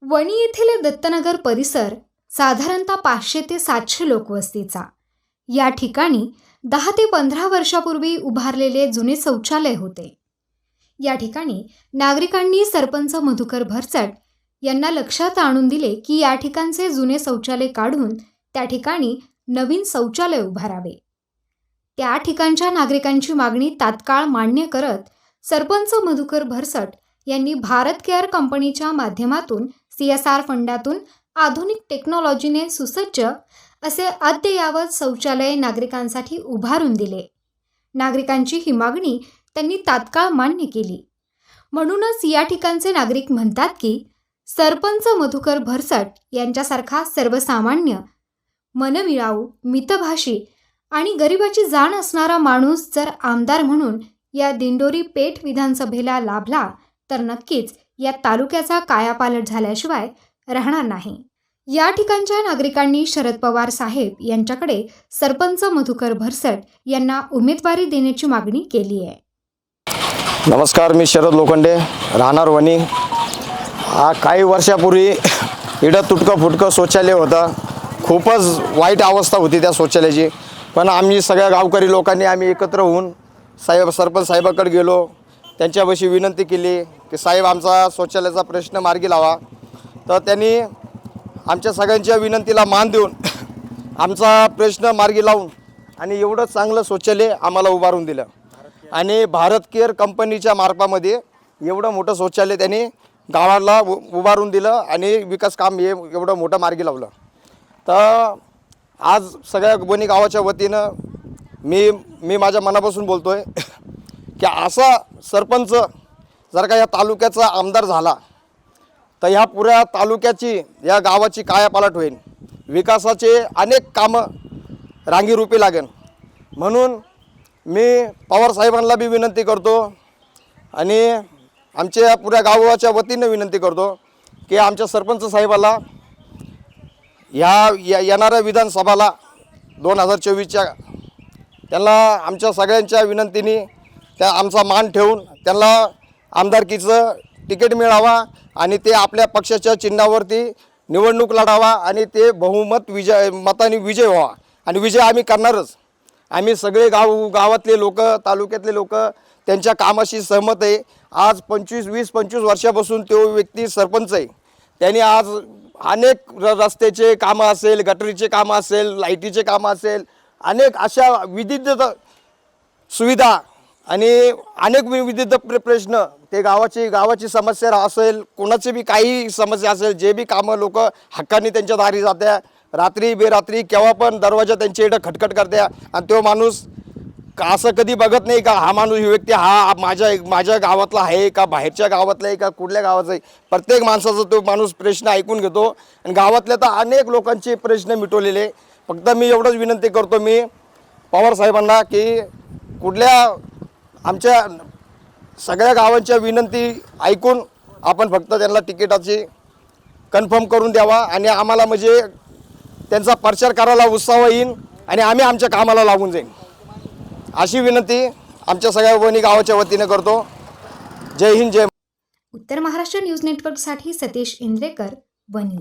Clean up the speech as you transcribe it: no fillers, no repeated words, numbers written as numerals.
वणी येथील दत्तनगर परिसर साधारणतः 500 ते 700 लोकवस्तीचा. या ठिकाणी 10 ते 15 वर्षापूर्वी उभारलेले जुने शौचालय होते. या ठिकाणी नागरिकांनी सरपंच मधुकर भरसट यांना लक्षात आणून दिले की या ठिकाणचे जुने शौचालय काढून त्या ठिकाणी नवीन शौचालय उभारावे. त्या ठिकाणच्या नागरिकांची मागणी तात्काळ मान्य करत सरपंच मधुकर भरसट यांनी भारत केअर कंपनीच्या माध्यमातून CSR फंडातून आधुनिक टेक्नॉलॉजीने सुसज्ज असे अद्ययावत शौचालय नागरिकांसाठी उभारून दिले. नागरिकांची ही मागणी त्यांनी तात्काळ मान्य केली. म्हणूनच या ठिकाणचे नागरिक म्हणतात की सरपंच मधुकर भरसट यांच्यासारखा सर्वसामान्य, मनमिळाऊ, मितभाषी आणि गरिबाची जाण असणारा माणूस जर आमदार म्हणून या दिंडोरी पेठ विधानसभेला लाभला तर नक्कीच या तालुक्याचा कायापालट झाल्याशिवाय राहणार नाही. या ठिकाणच्या नागरिकांनी शरद पवार साहेब यांच्याकडे सरपंच मधुकर भरसट यांना उमेदवारी देण्याची मागणी केली आहे. नमस्कार, मी शरद लोखंडे, राहणार वणी. काही वर्षापूर्वी इडं तुटकं फुटकं शौचालय होतं. खूपच वाईट अवस्था होती त्या शौचालयाची. पण आम्ही सगळ्या गावकरी लोकांनी आम्ही एकत्र होऊन सरपंच साहेबाकडे गेलो. त्यांच्यापाशी विनंती केली की साहेब आमचा शौचालयाचा प्रश्न मार्गी लावा. तर त्यांनी आमच्या सगळ्यांच्या विनंतीला मान देऊन आमचा प्रश्न मार्गी लावून आणि एवढं चांगलं शौचालय आम्हाला उभारून दिलं. आणि भारत केअर कंपनीच्या मार्फामध्ये एवढं मोठं शौचालय त्यांनी गावाला उभारून दिलं आणि विकास काम हे एवढं मोठं मार्गी लावलं. तर आज सगळ्या वणी गावाच्या वतीनं मी माझ्या मनापासून बोलतो आहे की असा सरपंच जर का या तालुक्याचा आमदार झाला तर ह्या पुऱ्या तालुक्याची, या गावाची कायापालट होईल. विकासाचे अनेक कामं रांगीरूपी लागेल. म्हणून मी पवार साहेबांना बी विनंती करतो आणि आमच्या पुऱ्या गावाच्या वतीनं विनंती करतो की आमच्या सरपंच साहेबाला येणाऱ्या विधानसभाला 2024च्या त्यांना आमच्या सगळ्यांच्या विनंतीने त्या आमचा मान ठेवून त्यांना आमदारकीचं तिकीट मिळावा आणि ते आपल्या पक्षाच्या चिन्हावरती निवडणूक लढावा आणि ते बहुमत मताने विजय व्हावा. आणि विजय आम्ही करणारच. आम्ही सगळे गावातले लोक, तालुक्यातले लोक त्यांच्या कामाशी सहमत आहे. आज 20-25 वर्षापासून तो व्यक्ती सरपंच आहे. त्यांनी आज अनेक रस्त्याचे कामं असेल, गटरीचे कामं असेल, लाईटीचे कामं असेल, अनेक अशा विविध सुविधा आणि अनेक विविध प्रश्न, ते गावाची समस्या असेल, कोणाची बी काही समस्या असेल, जे बी कामं लोक हक्काने त्यांच्या दारी जात्या. रात्री बेरात्री केव्हा पण दरवाजा त्यांच्या इकडं खटखट करत्या. आणि तो माणूस असं कधी बघत नाही का हा माणूस, ही व्यक्ती हा माझ्या गावातला आहे का बाहेरच्या गावातला आहे का कुठल्या गावाचा आहे. प्रत्येक माणसाचा तो माणूस प्रश्न ऐकून घेतो आणि गावातल्या तर अनेक लोकांचे प्रश्न मिटवलेले. फक्त मी एवढंच विनंती करतो मी पवार साहेबांना की कुठल्या आमच्या सगळ्या गावांच्या विनंती ऐकून आपण फक्त त्यांना तिकिटाची कन्फर्म करून द्यावा आणि आम्हाला म्हणजे त्यांचा प्रचार करायला उत्साह येईल आणि आम्ही आमच्या कामाला लागून जाईल, अशी विनंती आमच्या सगळ्या वणी गावाच्या वतीने करतो. जय हिंद, जय. उत्तर महाराष्ट्र न्यूज नेटवर्कसाठी सतीश इंद्रेकर, वणी.